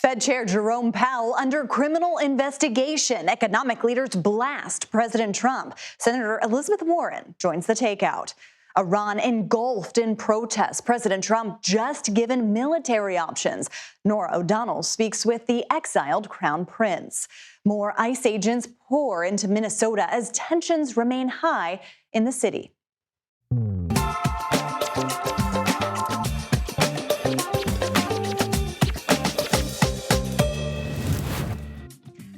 Fed Chair Jerome Powell under criminal investigation. Economic leaders blast President Trump. Senator Elizabeth Warren joins the Takeout. Iran engulfed in protests. President Trump just given military options. Norah O'Donnell speaks with the exiled Crown Prince. More ICE agents pour into Minnesota as tensions remain high in the city.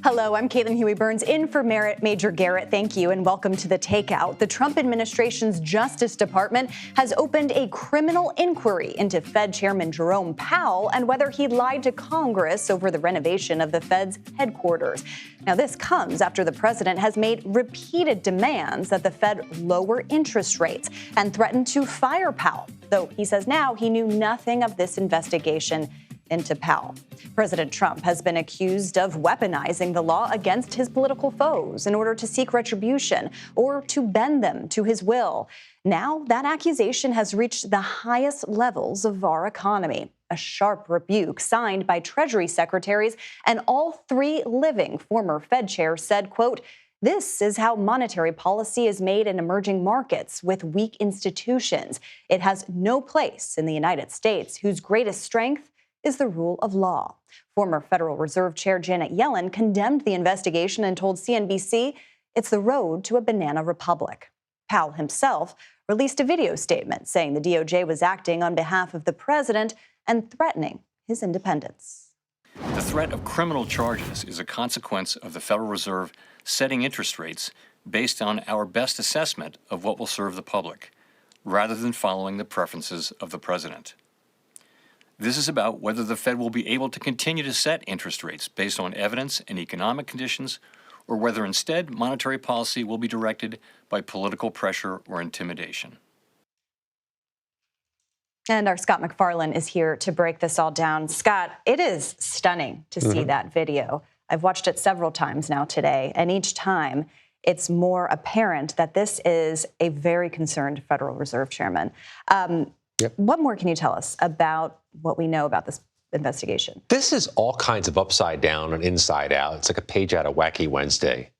Hello, I'm Caitlin Huey-Burns in for Major Garrett. Thank you and welcome to the Takeout. The Trump administration's Justice Department has opened a criminal inquiry into Fed Chairman Jerome Powell and whether he lied to Congress over the renovation of the Fed's headquarters. Now, this comes after the president has made repeated demands that the Fed lower interest rates and threatened to fire Powell, though he says now he knew nothing of this investigation into Powell. President Trump has been accused of weaponizing the law against his political foes in order to seek retribution or to bend them to his will. Now that accusation has reached the highest levels of our economy. A sharp rebuke signed by Treasury secretaries and all three living former Fed chairs said, quote, "This is how monetary policy is made in emerging markets with weak institutions. It has no place in the United States, whose greatest strength is the rule of law." Former Federal Reserve Chair Janet Yellen condemned the investigation and told CNBC it's the road to a banana republic. Powell himself released a video statement saying the DOJ was acting on behalf of the president and threatening his independence. The threat of criminal charges is a consequence of the Federal Reserve setting interest rates based on our best assessment of what will serve the public, rather than following the preferences of the president. This is about whether the Fed will be able to continue to set interest rates based on evidence and economic conditions, or whether instead monetary policy will be directed by political pressure or intimidation. And our Scott MacFarlane is here to break this all down. Scott, it is stunning to see that video. I've watched it several times now today, and each time it's more apparent that this is a very concerned Federal Reserve Chairman. What more can you tell us about what we know about this investigation? This is all kinds of upside down and inside out. It's like a page out of Wacky Wednesday,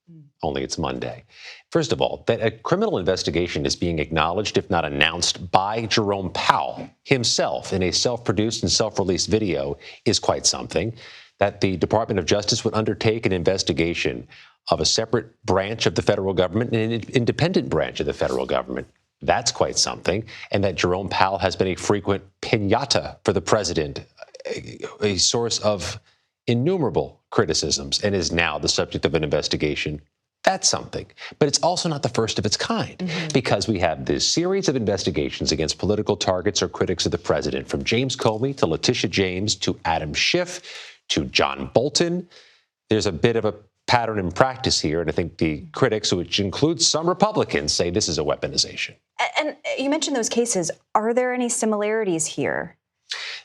only it's Monday. First of all, that a criminal investigation is being acknowledged, if not announced, by Jerome Powell himself in a self-produced and self-released video is quite something. That the Department of Justice would undertake an investigation of a separate branch of the federal government and an independent branch of the federal government. That's quite something. And that Jerome Powell has been a frequent piñata for the president, a source of innumerable criticisms, and is now the subject of an investigation. That's something. But it's also not the first of its kind, because we have this series of investigations against political targets or critics of the president, from James Comey to Letitia James to Adam Schiff to John Bolton. There's a bit of a pattern in practice here, and I think the critics, which includes some Republicans, say this is a weaponization. And you mentioned those cases. Are there any similarities here?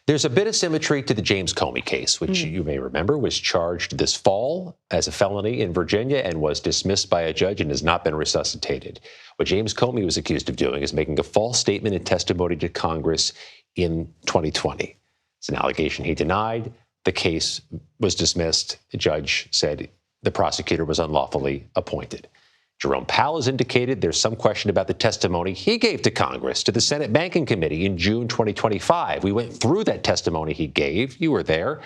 There's a bit of symmetry to the James Comey case, which you may remember was charged this fall as a felony in Virginia and was dismissed by a judge and has not been resuscitated. What James Comey was accused of doing is making a false statement in testimony to Congress in 2020. It's an allegation he denied. The case was dismissed. The judge said the prosecutor was unlawfully appointed. Jerome Powell has indicated there's some question about the testimony he gave to Congress, to the Senate Banking Committee in June 2025. We went through that testimony he gave. You were there.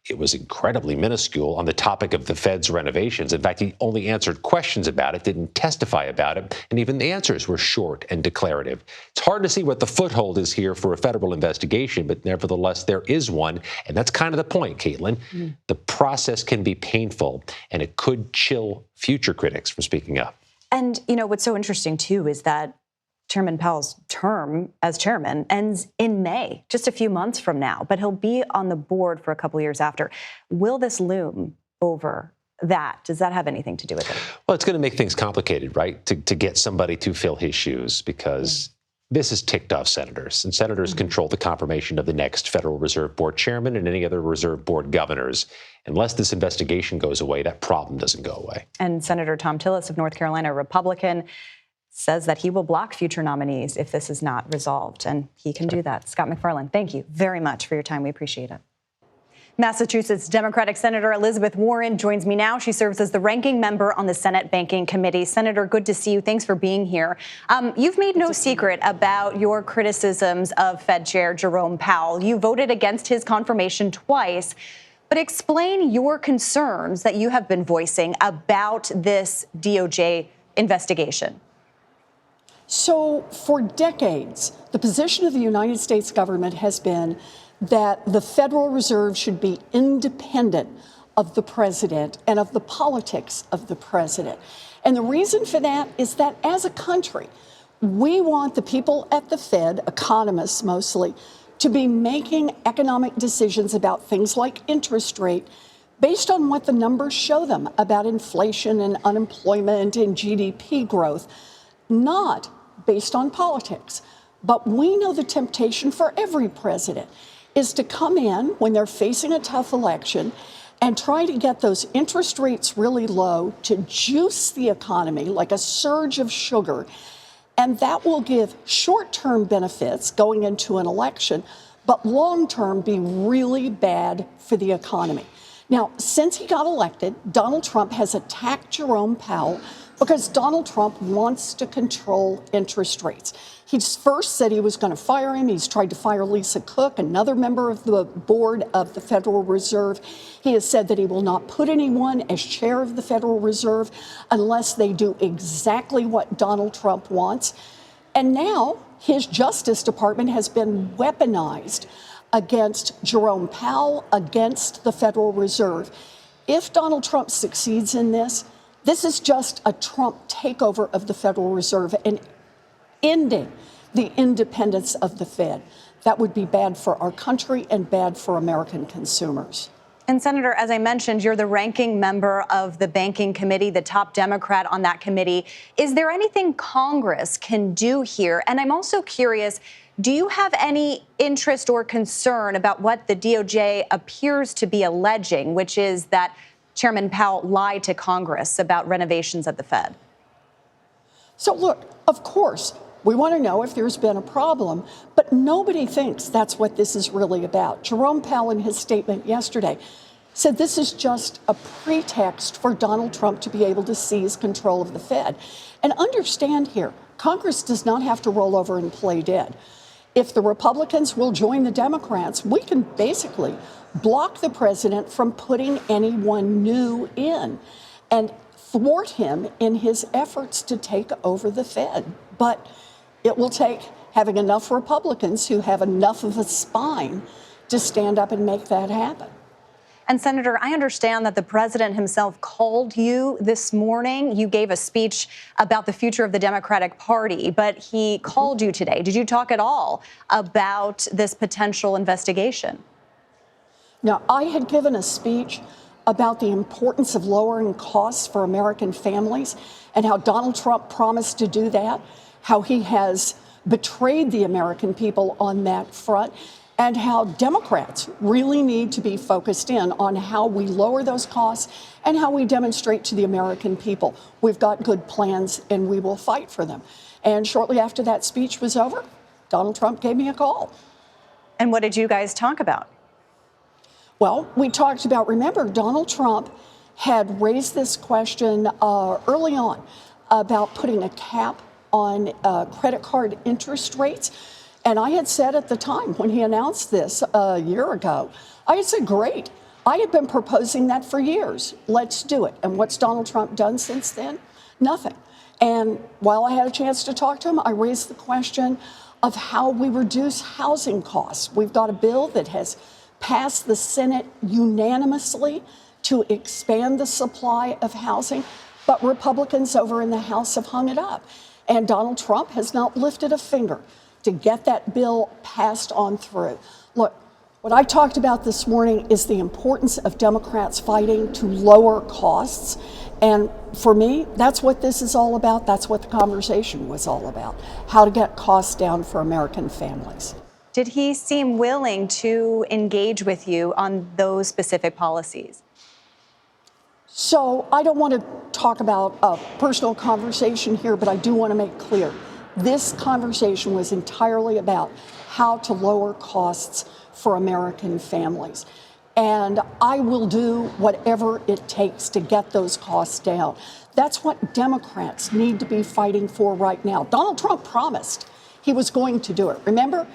It was incredibly minuscule on the topic of the Fed's renovations. In fact, he only answered questions about it, didn't testify about it, and even the answers were short and declarative. It's hard to see what the foothold is here for a federal investigation, but nevertheless, there is one, and that's kind of the point, Caitlin. The process can be painful, and it could chill future critics from speaking up. And, you know, what's so interesting, too, is that Chairman Powell's term as chairman ends in May, just a few months from now, but he'll be on the board for a couple of years after. Will this loom over that? Does that have anything to do with it? Well, it's going to make things complicated, right, to get somebody to fill his shoes, because this has ticked off senators, and senators control the confirmation of the next Federal Reserve Board chairman and any other Reserve Board governors. Unless this investigation goes away, that problem doesn't go away. And Senator Thom Tillis of North Carolina, Republican, says that he will block future nominees if this is not resolved, and he can do that. Scott MacFarlane, thank you very much for your time. We appreciate it. Massachusetts Democratic Senator Elizabeth Warren joins me now. She serves as the ranking member on the Senate Banking Committee. Senator, good to see you. Thanks for being here. You've made no secret about your criticisms of Fed Chair Jerome Powell. You voted against his confirmation twice. But explain your concerns that you have been voicing about this DOJ investigation. So for decades, the position of the United States government has been that the Federal Reserve should be independent of the president and of the politics of the president. And the reason for that is that as a country, we want the people at the Fed, economists mostly, to be making economic decisions about things like interest rate based on what the numbers show them about inflation and unemployment and GDP growth, not based on politics. But we know the temptation for every president is to come in when they're facing a tough election and try to get those interest rates really low to juice the economy like a surge of sugar. And that will give short-term benefits going into an election, but long-term be really bad for the economy. Now, since he got elected, Donald Trump has attacked Jerome Powell because Donald Trump wants to control interest rates. He first said he was going to fire him. He's tried to fire Lisa Cook, another member of the board of the Federal Reserve. He has said that he will not put anyone as chair of the Federal Reserve unless they do exactly what Donald Trump wants. And now his Justice Department has been weaponized against Jerome Powell, against the Federal Reserve. If Donald Trump succeeds in this, this is just a Trump takeover of the Federal Reserve and ending the independence of the Fed. That would be bad for our country and bad for American consumers. And Senator, as I mentioned, you're the ranking member of the Banking Committee, the top Democrat on that committee. Is there anything Congress can do here? And I'm also curious, do you have any interest or concern about what the DOJ appears to be alleging, which is that Chairman Powell lied to Congress about renovations at the Fed? So look, of course, we want to know if there's been a problem, but nobody thinks that's what this is really about. Jerome Powell, in his statement yesterday, said this is just a pretext for Donald Trump to be able to seize control of the Fed. And understand here, Congress does not have to roll over and play dead. If the Republicans will join the Democrats, we can basically block the president from putting anyone new in and thwart him in his efforts to take over the Fed. But it will take having enough Republicans who have enough of a spine to stand up and make that happen. And Senator, I understand that the president himself called you this morning. You gave a speech about the future of the Democratic Party, but he called you today. Did you talk at all about this potential investigation? Now, I had given a speech about the importance of lowering costs for American families and how Donald Trump promised to do that, how he has betrayed the American people on that front, and how Democrats really need to be focused in on how we lower those costs and how we demonstrate to the American people we've got good plans and we will fight for them. And shortly after that speech was over, Donald Trump gave me a call. And what did you guys talk about? Well, we talked about, remember, Donald Trump had raised this question early on about putting a cap on credit card interest rates. And I had said at the time when he announced this a year ago, I had said, great. I had been proposing that for years. Let's do it. And what's Donald Trump done since then? Nothing. And while I had a chance to talk to him, I raised the question of how we reduce housing costs. We've got a bill that has passed the Senate unanimously to expand the supply of housing, but Republicans over in the House have hung it up. And Donald Trump has not lifted a finger to get that bill passed on through. Look, what I talked about this morning is the importance of Democrats fighting to lower costs. And for me, that's what this is all about. That's what the conversation was all about, how to get costs down for American families. Did he seem willing to engage with you on those specific policies? So I don't want to talk about a personal conversation here, but I do want to make clear this conversation was entirely about how to lower costs for American families. and I will do whatever it takes to get those costs down. That's what Democrats need to be fighting for right now. Donald Trump promised he was going to do it. Remember,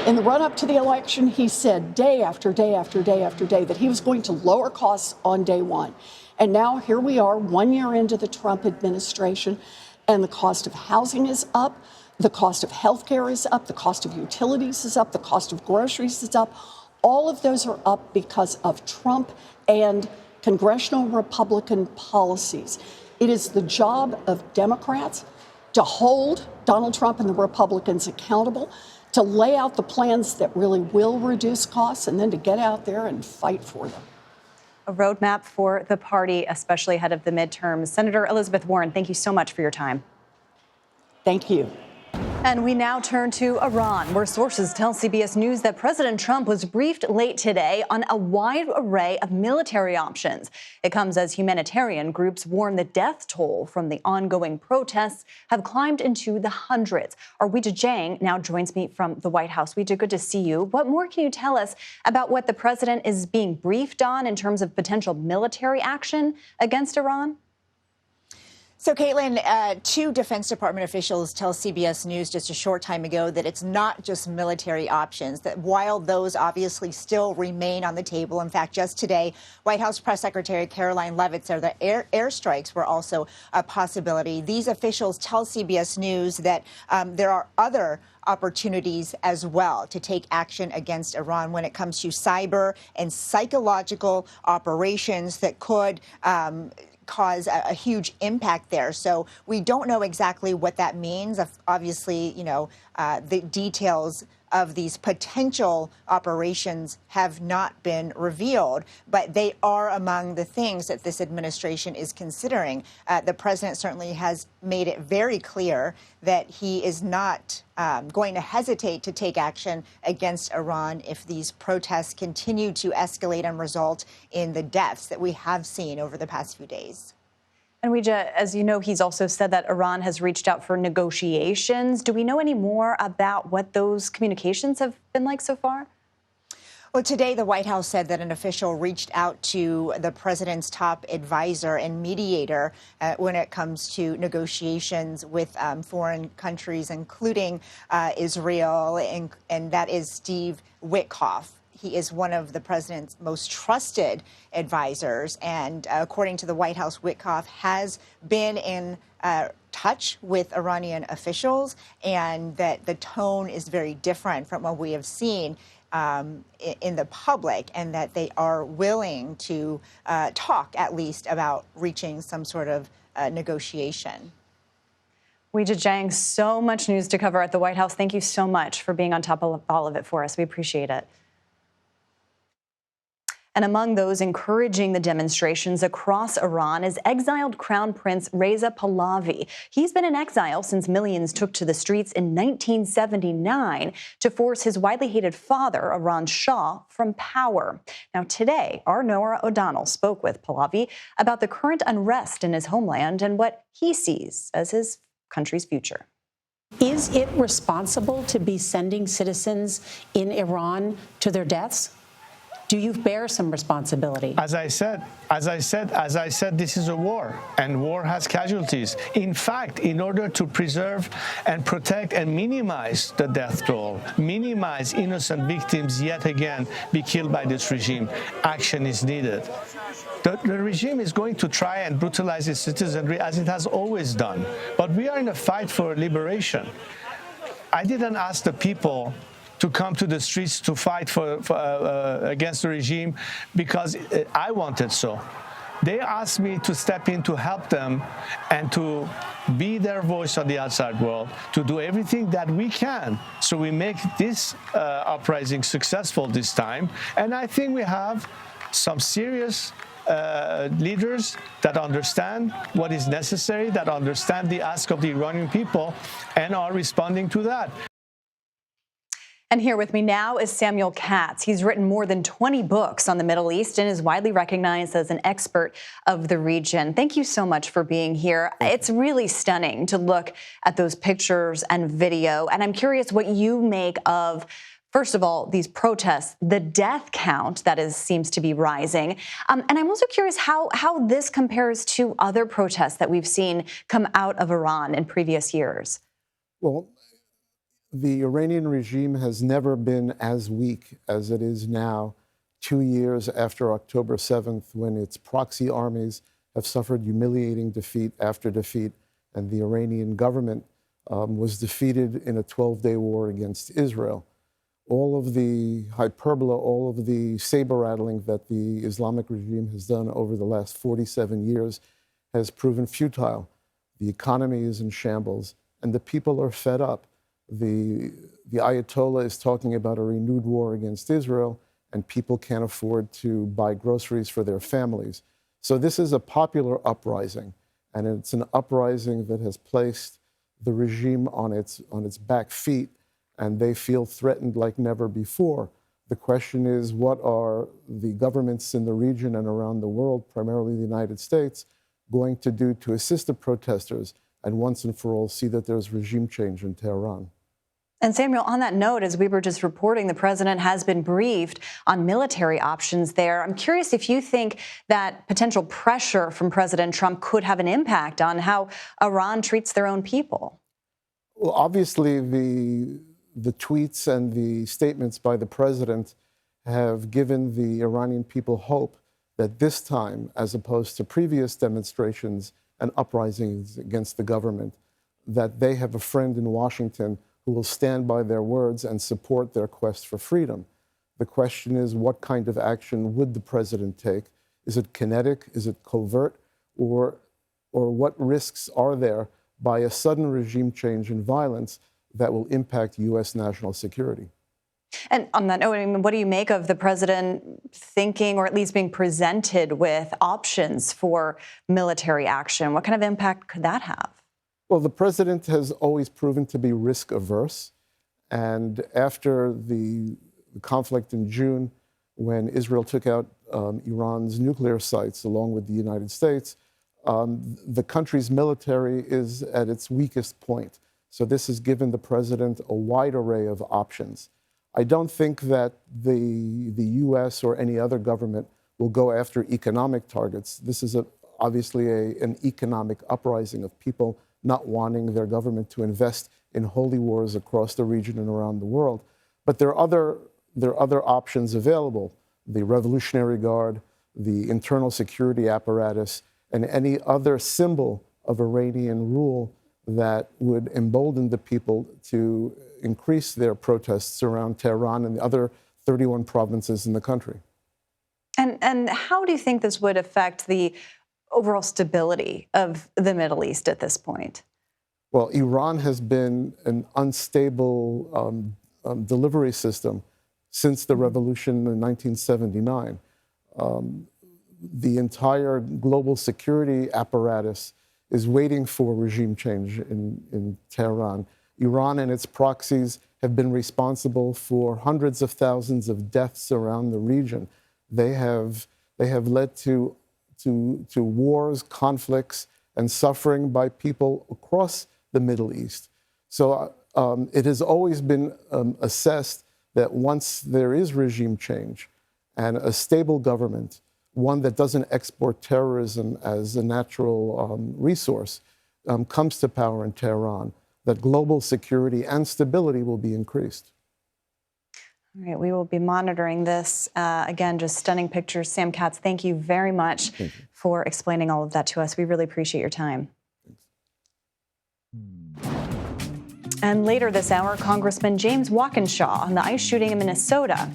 in the run-up to the election, he said day after day after day after day that he was going to lower costs on day one. And now here we are 1 year into the Trump administration, and the cost of housing is up, the cost of health care is up, the cost of utilities is up, the cost of groceries is up. All of those are up because of Trump and congressional Republican policies. It is the job of Democrats to hold Donald Trump and the Republicans accountable, to lay out the plans that really will reduce costs, and then to get out there and fight for them. A roadmap for the party, especially ahead of the midterms. Senator Elizabeth Warren, thank you so much for your time. Thank you. And we now turn to Iran, where sources tell CBS News that President Trump was briefed late today on a wide array of military options. It comes as humanitarian groups warn the death toll from the ongoing protests have climbed into the hundreds. Our Weijia Jiang now joins me from the White House. Weijia, good to see you. What more can you tell us about what the president is being briefed on in terms of potential military action against Iran? So, Caitlin, two Defense Department officials tell CBS News just a short time ago that it's not just military options, that while those obviously still remain on the table, in fact, just today, White House Press Secretary Caroline Leavitt said that airstrikes were also a possibility. These officials tell CBS News that there are other opportunities as well to take action against Iran when it comes to cyber and psychological operations that could cause a huge impact there. So we don't know exactly what that means. Obviously, the details of these potential operations have not been revealed, but they are among the things that this administration is considering. The president certainly has made it very clear that he is not going to hesitate to take action against Iran if these protests continue to escalate and result in the deaths that we have seen over the past few days. And Weijia, as you know, he's also said that Iran has reached out for negotiations. Do we know any more about what those communications have been like so far? Well, today, the White House said that an official reached out to the president's top advisor and mediator when it comes to negotiations with foreign countries, including Israel, and that is Steve Witkoff. He is one of the president's most trusted advisors. And according to the White House, Witkoff has been in touch with Iranian officials, and that the tone is very different from what we have seen in the public, and that they are willing to talk at least about reaching some sort of negotiation. Weijia Jiang, so much news to cover at the White House. Thank you so much for being on top of all of it for us. We appreciate it. And among those encouraging the demonstrations across Iran is exiled Crown Prince Reza Pahlavi. He's been in exile since millions took to the streets in 1979 to force his widely hated father, Iran's Shah, from power. Now, today, our Norah O'Donnell spoke with Pahlavi about the current unrest in his homeland and what he sees as his country's future. Is it responsible to be sending citizens in Iran to their deaths? Do you bear some responsibility? As I said, this is a war, and war has casualties. In fact, in order to preserve and protect and minimize the death toll, minimize innocent victims yet again be killed by this regime, action is needed. The regime is going to try and brutalize its citizenry as it has always done. But we are in a fight for liberation. I didn't ask the people to come to the streets to fight against the regime because I wanted so. They asked me to step in to help them and to be their voice on the outside world, to do everything that we can so we make this uprising successful this time. And I think we have some serious leaders that understand what is necessary, that understand the ask of the Iranian people, and are responding to that. And here with me now is Samuel Katz. He's written more than 20 books on the Middle East and is widely recognized as an expert of the region. Thank you so much for being here. It's really stunning to look at those pictures and video. And I'm curious what you make of First of all, these protests, the death count seems to be rising. And I'm also curious how this compares to other protests that we've seen come out of Iran in previous years. Well, the Iranian regime has never been as weak as it is now, 2 years after October 7th, when its proxy armies have suffered humiliating defeat after defeat, and the Iranian government was defeated in a 12-day war against Israel. All of the hyperbole, all of the saber-rattling that the Islamic regime has done over the last 47 years has proven futile. The economy is in shambles, and the people are fed up. The Ayatollah is talking about a renewed war against Israel, and people can't afford to buy groceries for their families. So this is a popular uprising, and it's an uprising that has placed the regime on its back feet, and they feel threatened like never before. The question is, what are the governments in the region and around the world, primarily the United States, going to do to assist the protesters and once and for all see that there's regime change in Tehran? And Samuel, on that note, as we were just reporting, the president has been briefed on military options there. I'm curious if you think that potential pressure from President Trump could have an impact on how Iran treats their own people. Well, obviously, the tweets and the statements by the president have given the Iranian people hope that this time, as opposed to previous demonstrations and uprisings against the government, that they have a friend in Washington who will stand by their words and support their quest for freedom. The question is, what kind of action would the president take? Is it kinetic? Is it covert? Or what risks are there by a sudden regime change and violence that will impact U.S. national security? And on that note, I mean, what do you make of the president thinking, or at least being presented with, options for military action? What kind of impact could that have? Well, the president has always proven to be risk averse. And after the conflict in June, when Israel took out Iran's nuclear sites along with the United States, the country's military is at its weakest point. So this has given the president a wide array of options. I don't think that the U.S. or any other government will go after economic targets. This is obviously an economic uprising of people not wanting their government to invest in holy wars across the region and around the world. But there are other options available: the Revolutionary Guard, the internal security apparatus, and any other symbol of Iranian rule that would embolden the people to increase their protests around Tehran and the other 31 provinces in the country. And how do you think this would affect the overall stability of the Middle East at this point? Well, Iran has been an unstable delivery system since the revolution in 1979. The entire global security apparatus is waiting for regime change in Tehran. Iran and its proxies have been responsible for hundreds of thousands of deaths around the region. They have led to wars, conflicts, and suffering by people across the Middle East. So it has always been assessed that once there is regime change and a stable government, one that doesn't export terrorism as a natural resource, comes to power in Tehran, that global security and stability will be increased. All right, we will be monitoring this. Again, just stunning pictures. Sam Katz, thank you very much for explaining all of that to us. We really appreciate your time. And later this hour, Congressman James Walkinshaw on the ICE shooting in Minnesota.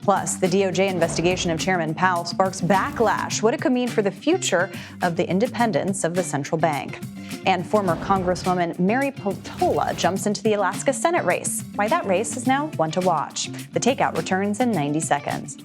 Plus, the DOJ investigation of Chairman Powell sparks backlash, what it could mean for the future of the independence of the central bank. And former Congresswoman Mary Peltola jumps into the Alaska Senate race. Why that race is now one to watch. The Takeout returns in 90 seconds.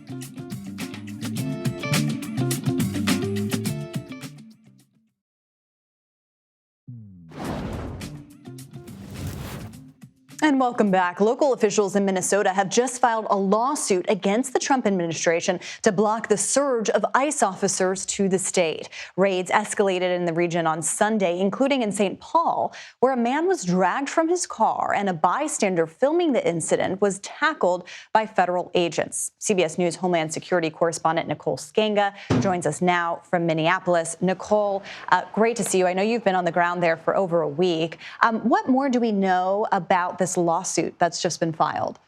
And welcome back. Local officials in Minnesota have just filed a lawsuit against the Trump administration to block the surge of ICE officers to the state. Raids escalated in the region on Sunday, including in St. Paul, where a man was dragged from his car and a bystander filming the incident was tackled by federal agents. CBS News Homeland Security correspondent Nicole Sganga joins us now from Minneapolis. Nicole, great to see you. I know you've been on the ground there for over a week. What more do we know about this lawsuit that's just been filed?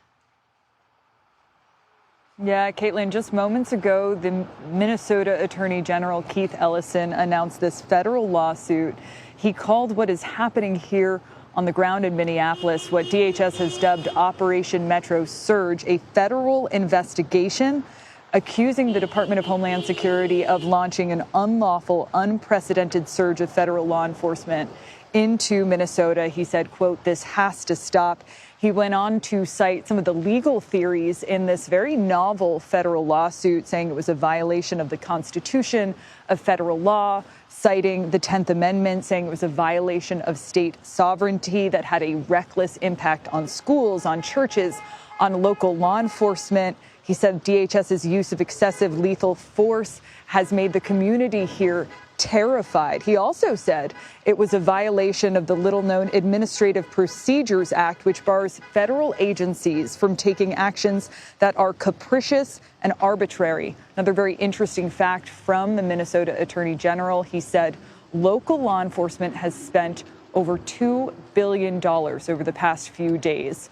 Yeah, Caitlin, just moments ago, the Minnesota Attorney General Keith Ellison announced this federal lawsuit. He called what is happening here on the ground in Minneapolis, what DHS has dubbed Operation Metro Surge, a federal investigation accusing the Department of Homeland Security of launching an unlawful, unprecedented surge of federal law enforcement into Minnesota. He said, quote, "This has to stop." He went on to cite some of the legal theories in this very novel federal lawsuit, saying it was a violation of the Constitution, of federal law, citing the 10th Amendment, saying it was a violation of state sovereignty that had a reckless impact on schools, on churches, on local law enforcement. He said DHS's use of excessive lethal force has made the community here terrified. He also said it was a violation of the little-known Administrative Procedures Act, which bars federal agencies from taking actions that are capricious and arbitrary. Another very interesting fact from the Minnesota Attorney General, he said local law enforcement has spent over $2 billion over the past few days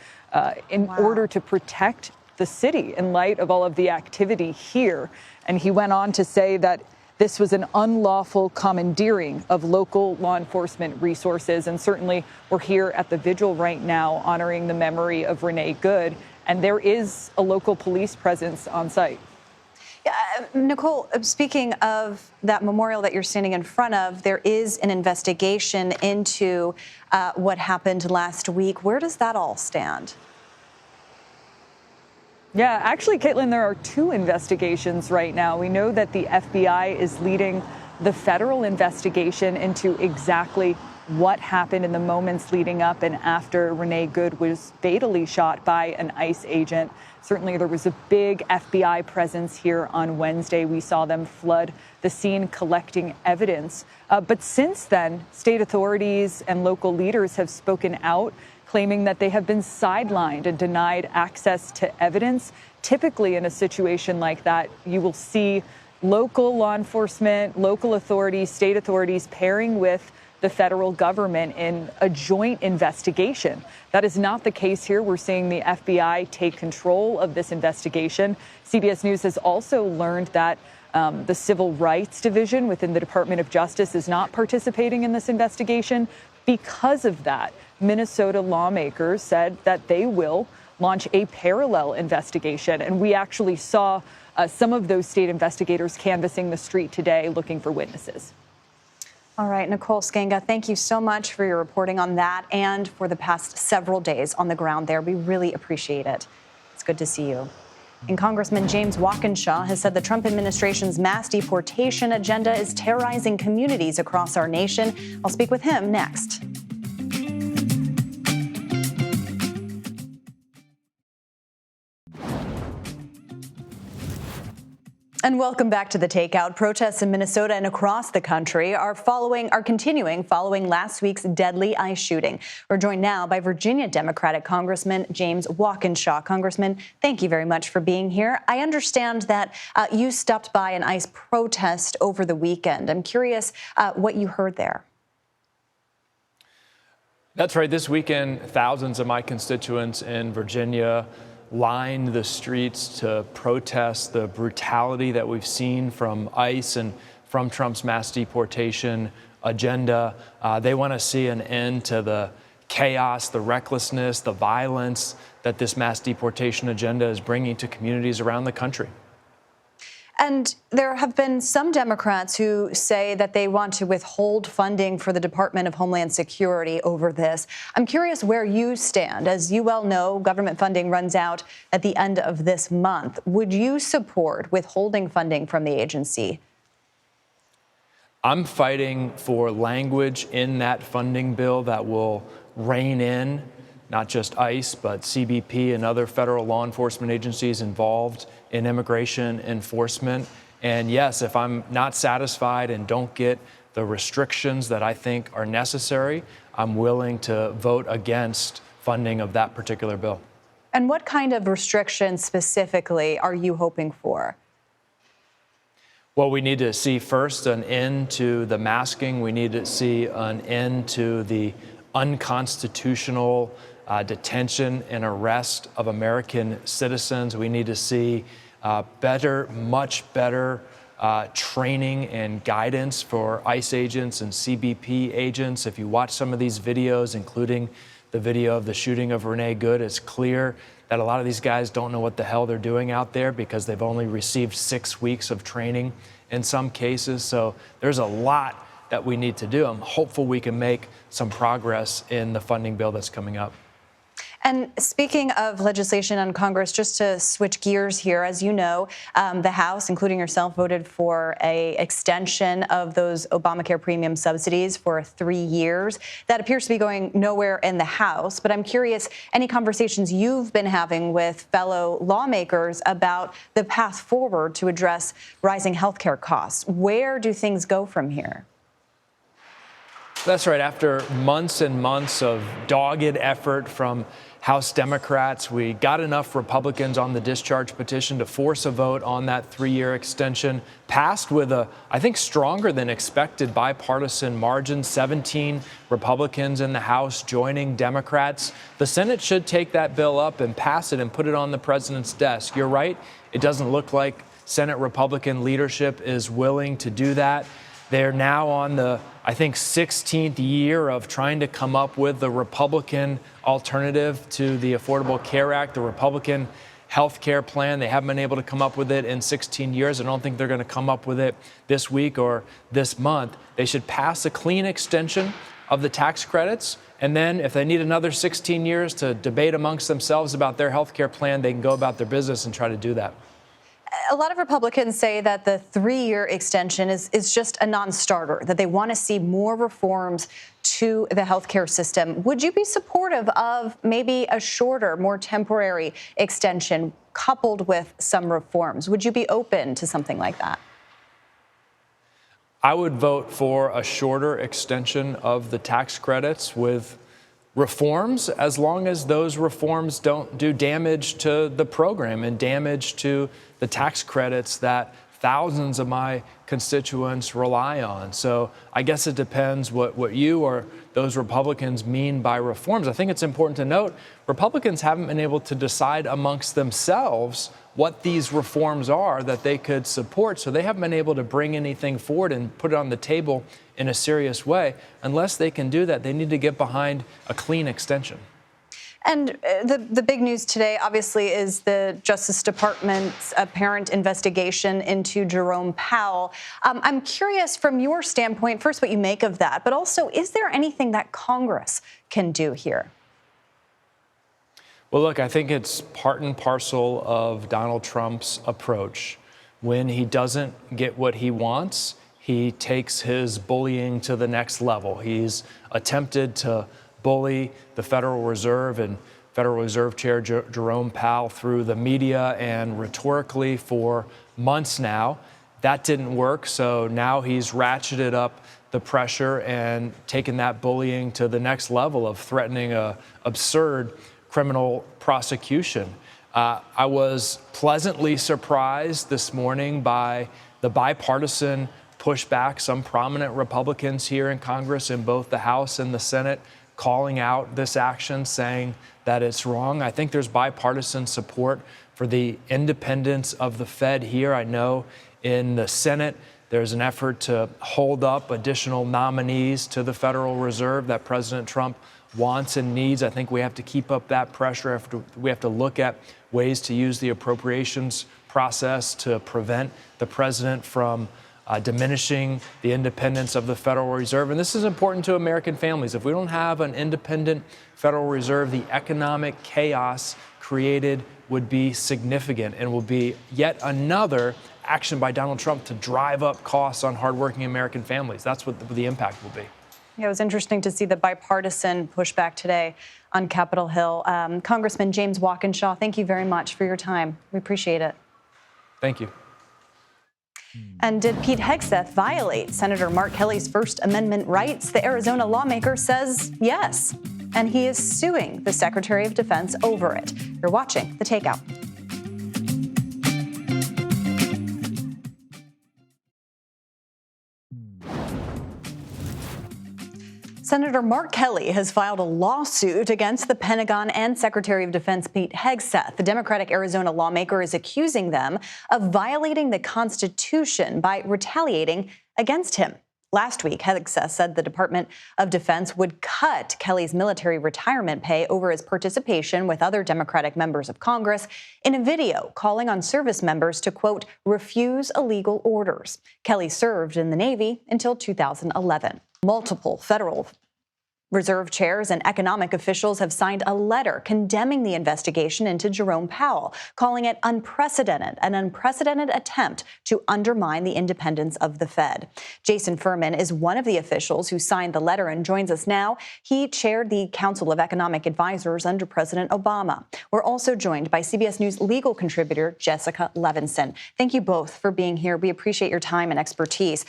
in order to protect the city in light of all of the activity here. And he went on to say that this was an unlawful commandeering of local law enforcement resources. And certainly we're here at the vigil right now honoring the memory of Renee Good. And there is a local police presence on site. Nicole, speaking of that memorial that you're standing in front of, there is an investigation into what happened last week. Where does that all stand? Yeah, actually, Caitlin, there are two investigations right now. We know that the FBI is leading the federal investigation into exactly what happened in the moments leading up and after Renee Good was fatally shot by an ICE agent. Certainly, there was a big FBI presence here on Wednesday. We saw them flood the scene collecting evidence. But since then, state authorities and local leaders have spoken out, claiming that they have been sidelined and denied access to evidence. Typically, in a situation like that, you will see local law enforcement, local authorities, state authorities pairing with the federal government in a joint investigation. That is not the case here. We're seeing the FBI take control of this investigation. CBS News has also learned that the Civil Rights Division within the Department of Justice is not participating in this investigation. Because of that, Minnesota lawmakers said that they will launch a parallel investigation. And we actually saw some of those state investigators canvassing the street today looking for witnesses. All right, Nicole Sganga, thank you so much for your reporting on that and for the past several days on the ground there. We really appreciate it. It's good to see you. And Congressman James Walkinshaw has said the Trump administration's mass deportation agenda is terrorizing communities across our nation. I'll speak with him next. And welcome back to the Takeout. Protests in Minnesota and across the country are continuing following last week's deadly ICE shooting. We're joined now by Virginia Democratic Congressman James Walkinshaw. Congressman, thank you very much for being here. I understand that you stopped by an ICE protest over the weekend. I'm curious what you heard there. That's right. This weekend, thousands of my constituents in Virginia lined the streets to protest the brutality that we've seen from ICE and from Trump's mass deportation agenda. They want to see an end to the chaos, the recklessness, the violence that this mass deportation agenda is bringing to communities around the country. And there have been some Democrats who say that they want to withhold funding for the Department of Homeland Security over this. I'm curious where you stand. As you well know, government funding runs out at the end of this month. Would you support withholding funding from the agency? I'm fighting for language in that funding bill that will rein in not just ICE, but CBP and other federal law enforcement agencies involved in immigration enforcement. And yes, if I'm not satisfied and don't get the restrictions that I think are necessary, I'm willing to vote against funding of that particular bill. And what kind of restrictions specifically are you hoping for? Well, we need to see first an end to the masking. We need to see an end to the unconstitutional detention and arrest of American citizens. We need to see much better training and guidance for ICE agents and CBP agents. If you watch some of these videos, including the video of the shooting of Renee Good, it's clear that a lot of these guys don't know what the hell they're doing out there because they've only received 6 weeks of training in some cases. So there's a lot that we need to do. I'm hopeful we can make some progress in the funding bill that's coming up. And speaking of legislation on Congress, just to switch gears here, as you know, the House, including yourself, voted for an extension of those Obamacare premium subsidies for 3 years. That appears to be going nowhere in the House. But I'm curious, any conversations you've been having with fellow lawmakers about the path forward to address rising health care costs? Where do things go from here? That's right. After months and months of dogged effort from House Democrats, we got enough Republicans on the discharge petition to force a vote on that 3-year extension, passed with a, I think, stronger than expected bipartisan margin, 17 Republicans in the House joining Democrats. The Senate should take that bill up and pass it and put it on the president's desk. You're right. It doesn't look like Senate Republican leadership is willing to do that. They're now on the, I think, 16th year of trying to come up with the Republican alternative to the Affordable Care Act, the Republican health care plan. They haven't been able to come up with it in 16 years. I don't think they're going to come up with it this week or this month. They should pass a clean extension of the tax credits. And then if they need another 16 years to debate amongst themselves about their health care plan, they can go about their business and try to do that. A lot of Republicans say that the 3-year extension is just a non-starter, that they want to see more reforms to the healthcare system. Would you be supportive of maybe a shorter, more temporary extension coupled with some reforms? Would you be open to something like that? I would vote for a shorter extension of the tax credits with reforms, as long as those reforms don't do damage to the program and damage to the tax credits that thousands of my constituents rely on. So I guess it depends what you or those Republicans mean by reforms. I think it's important to note Republicans haven't been able to decide amongst themselves what these reforms are that they could support. So they haven't been able to bring anything forward and put it on the table in a serious way. Unless they can do that, they need to get behind a clean extension. And the big news today, obviously, is the Justice Department's apparent investigation into Jerome Powell. I'm curious, from your standpoint, first, what you make of that, but also, is there anything that Congress can do here? Well, look, I think it's part and parcel of Donald Trump's approach. When he doesn't get what he wants, he takes his bullying to the next level. He's attempted to bully the Federal Reserve and Federal Reserve Chair Jerome Powell through the media and rhetorically for months now. That didn't work, so now he's ratcheted up the pressure and taken that bullying to the next level of threatening an absurd criminal prosecution. I was pleasantly surprised this morning by the bipartisan pushback. Some prominent Republicans here in Congress, in both the House and the Senate, calling out this action, saying that it's wrong. I think there's bipartisan support for the independence of the Fed here. I know in the Senate, there's an effort to hold up additional nominees to the Federal Reserve that President Trump wants and needs. I think we have to keep up that pressure. We have to look at ways to use the appropriations process to prevent the president from diminishing the independence of the Federal Reserve. And this is important to American families. If we don't have an independent Federal Reserve, the economic chaos created would be significant and will be yet another action by Donald Trump to drive up costs on hardworking American families. That's what the impact will be. Yeah, it was interesting to see the bipartisan pushback today on Capitol Hill. Congressman James Walkinshaw, thank you very much for your time. We appreciate it. Thank you. And did Pete Hegseth violate Senator Mark Kelly's First Amendment rights? The Arizona lawmaker says yes, and he is suing the Secretary of Defense over it. You're watching The Takeout. Senator Mark Kelly has filed a lawsuit against the Pentagon and Secretary of Defense Pete Hegseth. The Democratic Arizona lawmaker is accusing them of violating the Constitution by retaliating against him. Last week, Hegseth said the Department of Defense would cut Kelly's military retirement pay over his participation with other Democratic members of Congress in a video calling on service members to, quote, refuse illegal orders. Kelly served in the Navy until 2011. Multiple Federal Reserve chairs and economic officials have signed a letter condemning the investigation into Jerome Powell, calling it unprecedented, an unprecedented attempt to undermine the independence of the Fed. Jason Furman is one of the officials who signed the letter and joins us now. He chaired the Council of Economic Advisors under President Obama. We're also joined by CBS News legal contributor Jessica Levinson. Thank you both for being here. We appreciate your time and expertise.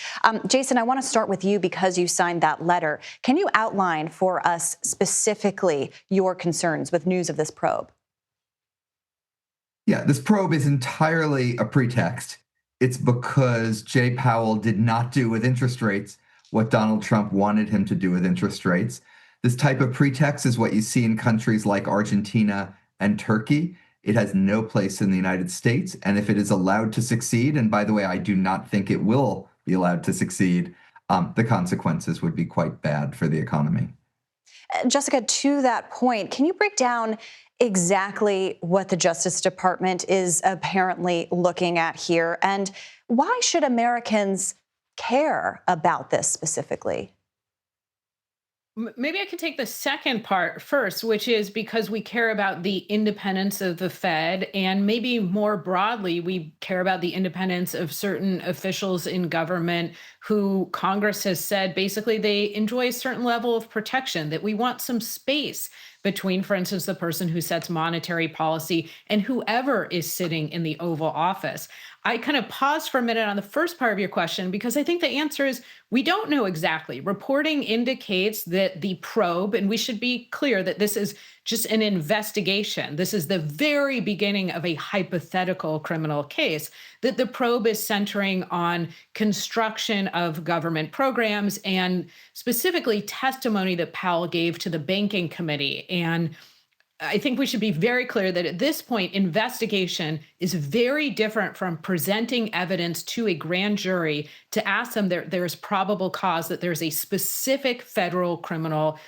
Jason, I want to start with you because you signed that letter. Can you outline for us specifically your concerns with news of this probe? Yeah, this probe is entirely a pretext. It's because Jay Powell did not do with interest rates what Donald Trump wanted him to do with interest rates. This type of pretext is what you see in countries like Argentina and Turkey. It has no place in the United States. And if it is allowed to succeed, and by the way, I do not think it will be allowed to succeed, the consequences would be quite bad for the economy. Jessica, to that point, can you break down exactly what the Justice Department is apparently looking at here? And why should Americans care about this specifically? Maybe I could take the second part first, which is because we care about the independence of the Fed, and maybe more broadly, we care about the independence of certain officials in government who Congress has said basically they enjoy a certain level of protection, that we want some space between, for instance, the person who sets monetary policy and whoever is sitting in the Oval Office. I kind of paused for a minute on the first part of your question because I think the answer is we don't know exactly. Reporting indicates that the probe, and we should be clear that this is just an investigation. This is the very beginning of a hypothetical criminal case, that the probe is centering on construction of government programs and specifically testimony that Powell gave to the Banking Committee. And I think we should be very clear that at this point, investigation is very different from presenting evidence to a grand jury to ask them there is probable cause that there's a specific federal criminal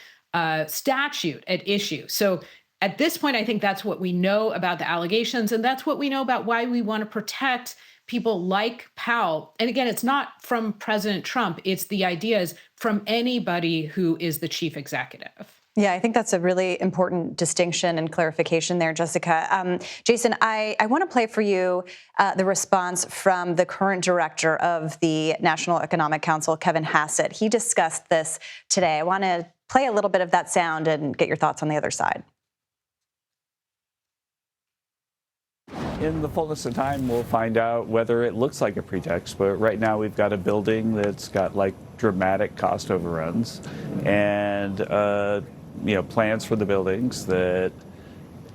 statute at issue. So at this point, I think that's what we know about the allegations, and that's what we know about why we want to protect people like Powell. And again, it's not from President Trump. It's the ideas from anybody who is the chief executive. Yeah, I think that's a really important distinction and clarification there, Jessica. Jason, I want to play for you the response from the current director of the National Economic Council, Kevin Hassett. He discussed this today. I want to play a little bit of that sound and get your thoughts on the other side. In the fullness of time, we'll find out whether it looks like a pretext. But right now, we've got a building that's got like dramatic cost overruns and plans for the buildings that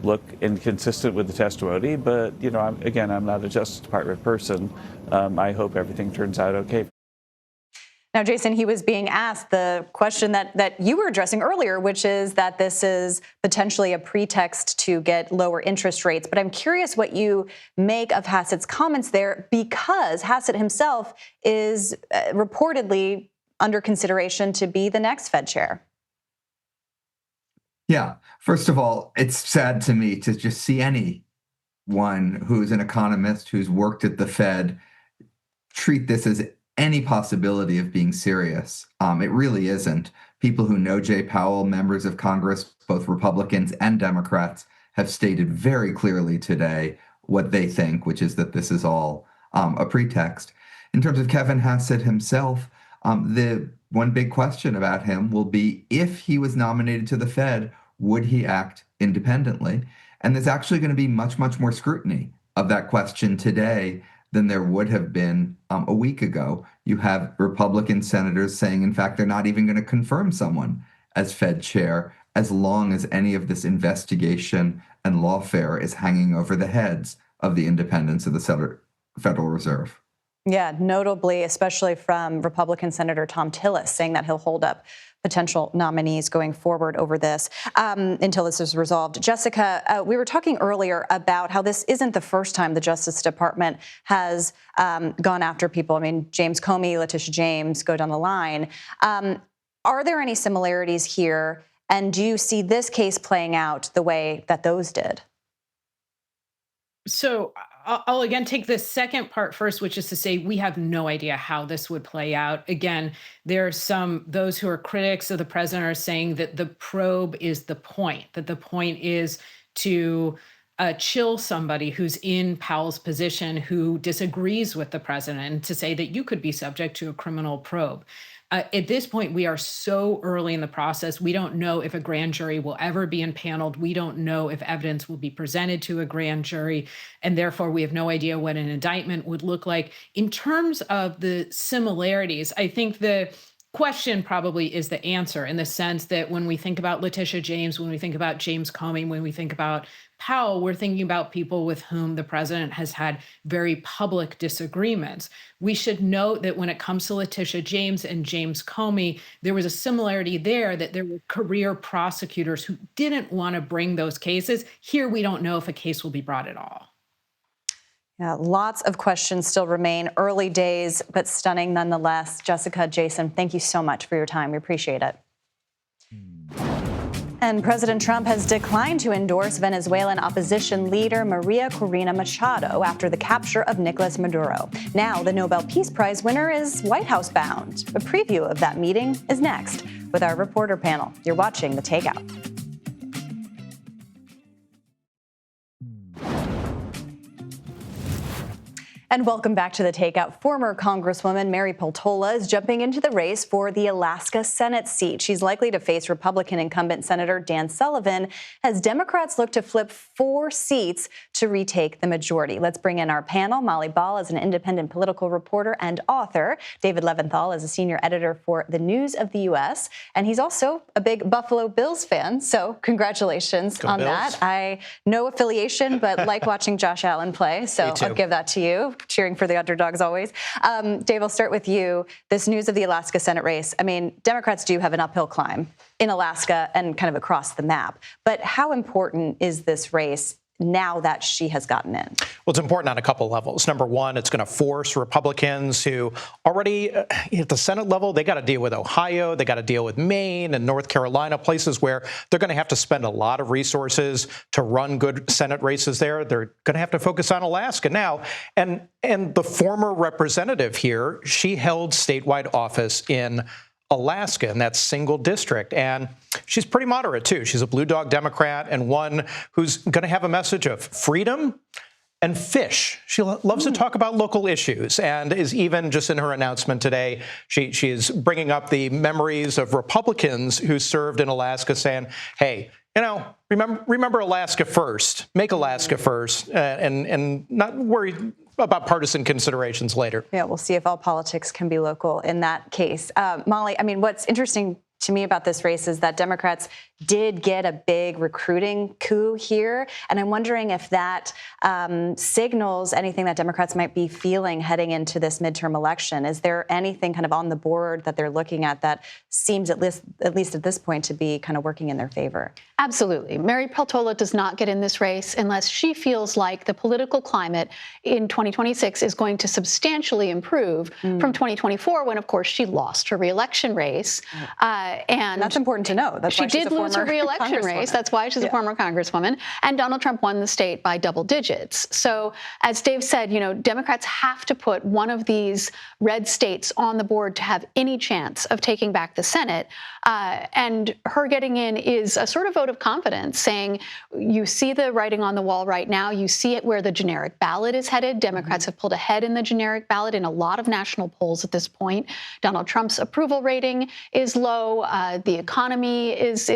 look inconsistent with the testimony. But I'm not a Justice Department person. I hope everything turns out okay. Now, Jason, he was being asked the question that you were addressing earlier, which is that this is potentially a pretext to get lower interest rates. But I'm curious what you make of Hassett's comments there, because Hassett himself is reportedly under consideration to be the next Fed chair. Yeah. First of all, it's sad to me to just see anyone who's an economist who's worked at the Fed treat this as any possibility of being serious. It really isn't. People who know Jay Powell, members of Congress, both Republicans and Democrats, have stated very clearly today what they think, which is that this is all a pretext. In terms of Kevin Hassett himself, The one big question about him will be, if he was nominated to the Fed, would he act independently? And there's actually going to be much, much more scrutiny of that question today than there would have been a week ago. You have Republican senators saying, in fact, they're not even going to confirm someone as Fed chair as long as any of this investigation and lawfare is hanging over the heads of the independents of the Federal Reserve. Yeah, notably, especially from Republican Senator Tom Tillis, saying that he'll hold up potential nominees going forward over this until this is resolved. Jessica, we were talking earlier about how this isn't the first time the Justice Department has gone after people. I mean, James Comey, Letitia James, go down the line. Are there any similarities here? And do you see this case playing out the way that those did? So I'll again take the second part first, which is to say we have no idea how this would play out. Again, there are those who are critics of the president are saying that the probe is the point, that the point is to chill somebody who's in Powell's position, who disagrees with the president, to say that you could be subject to a criminal probe. At this point, we are so early in the process. We don't know if a grand jury will ever be impaneled. We don't know if evidence will be presented to a grand jury. And therefore, we have no idea what an indictment would look like. In terms of the similarities, I think the question probably is the answer, in the sense that when we think about Letitia James, when we think about James Comey, when we think about Powell, we're thinking about people with whom the president has had very public disagreements. We should note that when it comes to Letitia James and James Comey, there was a similarity there, that there were career prosecutors who didn't want to bring those cases. Here, we don't know if a case will be brought at all. Yeah, lots of questions still remain. Early days, but stunning nonetheless. Jessica, Jason, thank you so much for your time. We appreciate it. And President Trump has declined to endorse Venezuelan opposition leader Maria Corina Machado after the capture of Nicolas Maduro. Now, the Nobel Peace Prize winner is White House bound. A preview of that meeting is next with our reporter panel. You're watching The Takeout. And welcome back to The Takeout. Former Congresswoman Mary Peltola is jumping into the race for the Alaska Senate seat. She's likely to face Republican incumbent Senator Dan Sullivan as Democrats look to flip 4 seats to retake the majority. Let's bring in our panel. Molly Ball is an independent political reporter and author. David Leventhal is a senior editor for The News of the U.S., and he's also a big Buffalo Bills fan. So congratulations on that. I no affiliation, but like watching Josh Allen play. So I'll give that to you. Cheering for the underdogs always. Dave, I'll start with you. This news of the Alaska Senate race. I mean, Democrats do have an uphill climb in Alaska and kind of across the map. But how important is this race now that she has gotten in? Well, it's important on a couple levels. Number one, it's going to force Republicans who already at the Senate level, they got to deal with Ohio, they got to deal with Maine and North Carolina, places where they're going to have to spend a lot of resources to run good Senate races there. They're going to have to focus on Alaska now. And the former representative here, she held statewide office in Alaska in that single district. And she's pretty moderate, too. She's a blue dog Democrat and one who's going to have a message of freedom and fish. She loves to talk about local issues and is even just in her announcement today, she is bringing up the memories of Republicans who served in Alaska, saying, hey, you know, remember Alaska first, make Alaska first, and not worry about partisan considerations later. Yeah, we'll see if all politics can be local in that case. Molly, I mean, what's interesting to me about this race is that Democrats did get a big recruiting coup here. And I'm wondering if that signals anything that Democrats might be feeling heading into this midterm election. Is there anything kind of on the board that they're looking at that seems, at least at this point, to be kind of working in their favor? Absolutely. Mary Peltola does not get in this race unless she feels like the political climate in 2026 is going to substantially improve from 2024, when, of course, she lost her reelection race. And that's important to know. That's why she's a former it's a re-election race. That's why she's a former congresswoman. And Donald Trump won the state by double digits. So as Dave said, Democrats have to put one of these red states on the board to have any chance of taking back the Senate. And her getting in is a sort of vote of confidence, saying you see the writing on the wall right now. You see it where the generic ballot is headed. Democrats have pulled ahead in the generic ballot in a lot of national polls at this point. Donald Trump's approval rating is low. The economy is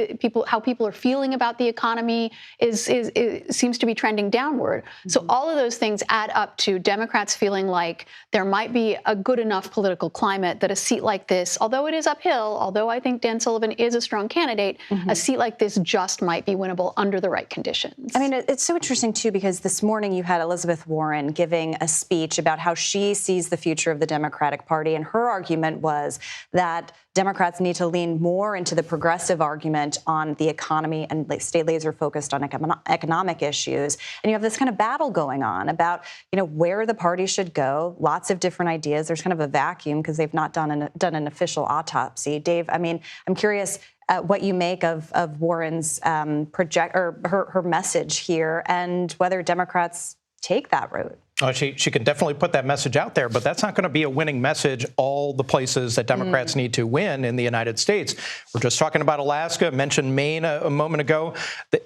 how people are feeling about the economy seems to be trending downward. So all of those things add up to Democrats feeling like there might be a good enough political climate that a seat like this, although it is uphill, although I think Dan Sullivan is a strong candidate, a seat like this just might be winnable under the right conditions. I mean, it's so interesting, too, because this morning you had Elizabeth Warren giving a speech about how she sees the future of the Democratic Party, and her argument was that Democrats need to lean more into the progressive argument on the economy and stay laser focused on economic issues. And you have this kind of battle going on about, where the party should go. Lots of different ideas. There's kind of a vacuum because they've not done an official autopsy. Dave, I mean, I'm curious what you make of Warren's her message here and whether Democrats take that route. Oh, she can definitely put that message out there, but that's not going to be a winning message all the places that Democrats need to win in the United States. We're just talking about Alaska, mentioned Maine a moment ago.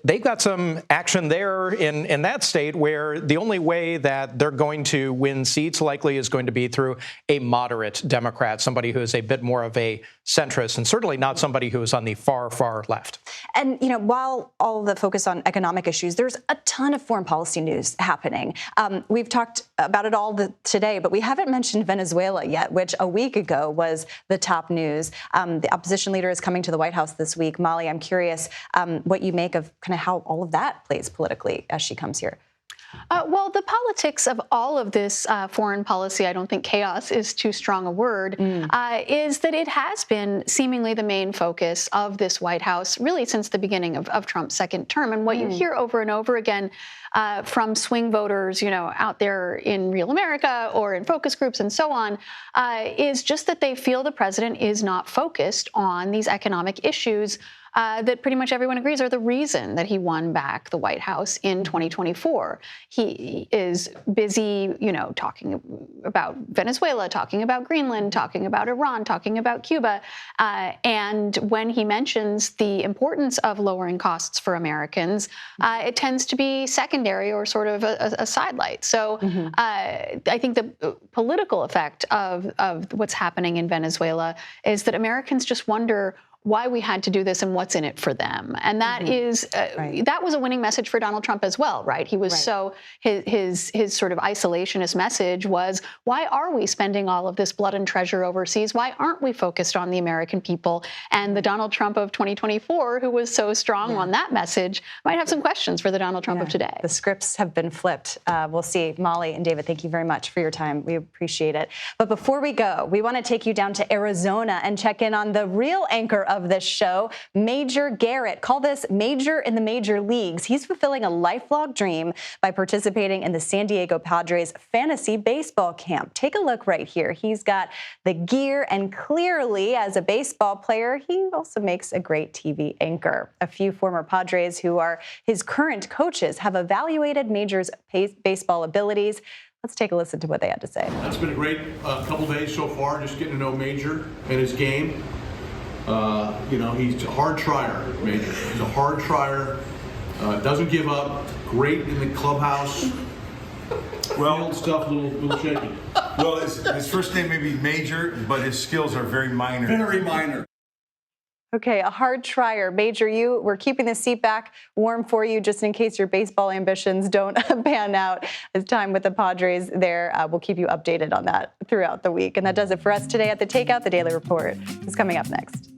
They've got some action there in that state where the only way that they're going to win seats likely is going to be through a moderate Democrat, somebody who is a bit more of a centrist and certainly not somebody who is on the far, far left. And, while all the focus on economic issues, there's a ton of foreign policy news happening. We've talked about it all today, but we haven't mentioned Venezuela yet, which a week ago was the top news. The opposition leader is coming to the White House this week. Molly, I'm curious what you make of kind of how all of that plays politically as she comes here. Well, the politics of all of this foreign policy, I don't think chaos is too strong a word, is that it has been seemingly the main focus of this White House really since the beginning of Trump's second term. And what you hear over and over again from swing voters, out there in Real America or in focus groups and so on, is just that they feel the president is not focused on these economic issues that pretty much everyone agrees are the reason that he won back the White House in 2024. He is busy, talking about Venezuela, talking about Greenland, talking about Iran, talking about Cuba. And when he mentions the importance of lowering costs for Americans, it tends to be secondary or sort of a sidelight. So I think the political effect of what's happening in Venezuela is that Americans just wonder why we had to do this and what's in it for them. And that is, that was a winning message for Donald Trump as well, right? He was so, his sort of isolationist message was, why are we spending all of this blood and treasure overseas? Why aren't we focused on the American people? And the Donald Trump of 2024, who was so strong on that message, might have some questions for the Donald Trump of today. The scripts have been flipped. We'll see. Molly and David, thank you very much for your time. We appreciate it. But before we go, we want to take you down to Arizona and check in on the real anchor of this show, Major Garrett. Call this Major in the Major Leagues. He's fulfilling a lifelong dream by participating in the San Diego Padres fantasy baseball camp. Take a look right here. He's got the gear, and clearly, as a baseball player, he also makes a great TV anchor. A few former Padres who are his current coaches have evaluated Major's baseball abilities. Let's take a listen to what they had to say. It's been a great couple days so far, just getting to know Major and his game. He's a hard trier, Major. He's a hard trier, doesn't give up, great in the clubhouse. Well, stuff, a little shaky. Well, his first name may be Major, but his skills are very minor. Very minor. Okay, a hard trier. Major, we're keeping the seat back warm for you just in case your baseball ambitions don't pan out. His time with the Padres there, we'll keep you updated on that throughout the week. And that does it for us today at The Takeout. The Daily Report is coming up next.